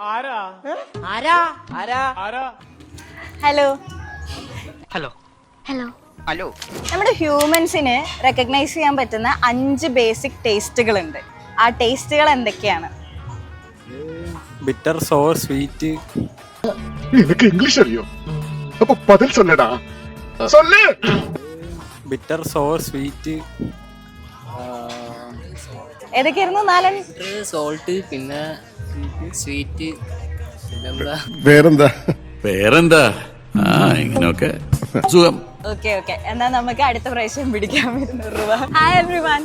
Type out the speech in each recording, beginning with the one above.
Hello hello hello hello. നമ്മുടെ ഹ്യൂമൻസിന് recognise ചെയ്യാൻ പറ്റുന്ന 5 ബേസിക് ടേസ്റ്റുകളുണ്ട്. ആ ടേസ്റ്റുകൾ എന്തൊക്കെയാണ്? ബിറ്റർ, സോർ, സ്വീറ്റ്. നിനക്ക് ഇംഗ്ലീഷ് അറിയോ? അപ്പൊ പതിൽ സൊല്ലടാ. സൊല്ല്. ബിറ്റർ, സോർ, സ്വീറ്റ്. ഏതൊക്കെയായിരുന്നു 4? സോൾട്ട്, പിന്നെ സ്വീറ്റ്, വേറെന്താ? വേറെന്താ? ഇങ്ങനെയൊക്കെ സുഖം. ഓക്കെ ഓക്കെ, എന്നാ നമുക്ക് അടുത്ത പ്രാവശ്യം പിടിക്കാൻ വരുന്നു. Hi everyone.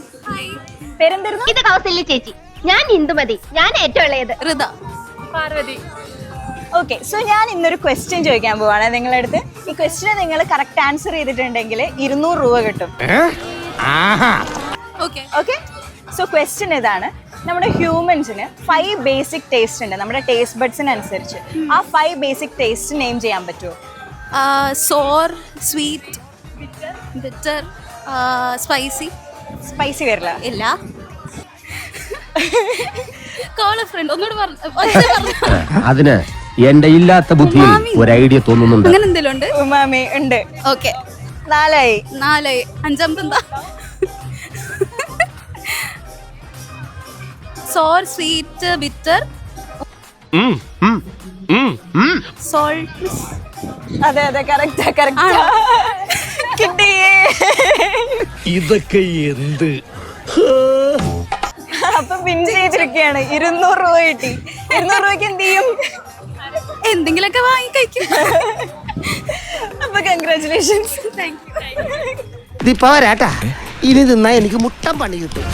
പേരെന്തായിരുന്നു? ഇത് കൗസല്യ ചേച്ചി. ഞാൻ ഇന്ദുമതി. ഞാൻ ഏറ്റവും ഇളയത് ഋത. പാർവതി. ഓക്കെ, സോ ഞാൻ ഇന്നൊരു ക്വസ്റ്റ്യൻ ചോദിക്കാൻ പോവാണ് നിങ്ങളുടെ അടുത്ത്. ഈ ക്വസ്റ്റ്യൻ നിങ്ങൾ കറക്റ്റ് ആൻസർ ചെയ്തിട്ടുണ്ടെങ്കിൽ 200 രൂപ കിട്ടും. ഓക്കെ, സോ ക്വസ്റ്റ്യൻ ഇതാണ്. നമ്മുടെ ഹ്യൂമൻസിന് 5 ബേസിക് ടേസ്റ്റ് ഉണ്ട് നമ്മുടെ ടേസ്റ്റ് ബഡ്സിനനുസരിച്ച്. ആ 5 ബേസിക് ടേസ്റ്റ് നെയിം ചെയ്യാൻ പറ്റുമോ? സോർ, സ്വീറ്റ്, ബിറ്റർ, സ്പൈസി. സ്പൈസി വരില്ല. ഇല്ല. കോള ഫ്രണ്ട് ഒന്നുകൂടി അതിന് എന്റെ ഇല്ലാത്ത ബുദ്ധിയിൽ ഒരു ഐഡിയ തോന്നുന്നുണ്ട്. അങ്ങനെ എന്തെങ്കിലും ഉണ്ട്? ഉമാമി ഉണ്ട്. ഓക്കെ, 4 ആയി. 4 5 എന്താ? സോർ, സ്വീറ്റ്, ബിറ്റർ, സോൾട്ട്. അതെ അതെ, കറക്റ്റാ കറക്റ്റാ. കിട്ടിയേ. ഇതൊക്കെ എന്ത്? അപ്പൊ വിൻ ചെയ്തിരിക്കുകയാണ്. 200 രൂപ കിട്ടി. 200 രൂപയ്ക്ക് എന്ത് ചെയ്യും? എന്തെങ്കിലുമൊക്കെ വാങ്ങി കഴിക്കും. അപ്പൊ കൺഗ്രാറ്റുലേഷൻസ്. ഇത് പോരാട്ടാ, ഇനി തിന്നാ എനിക്ക് മുട്ടം പണി കിട്ടും.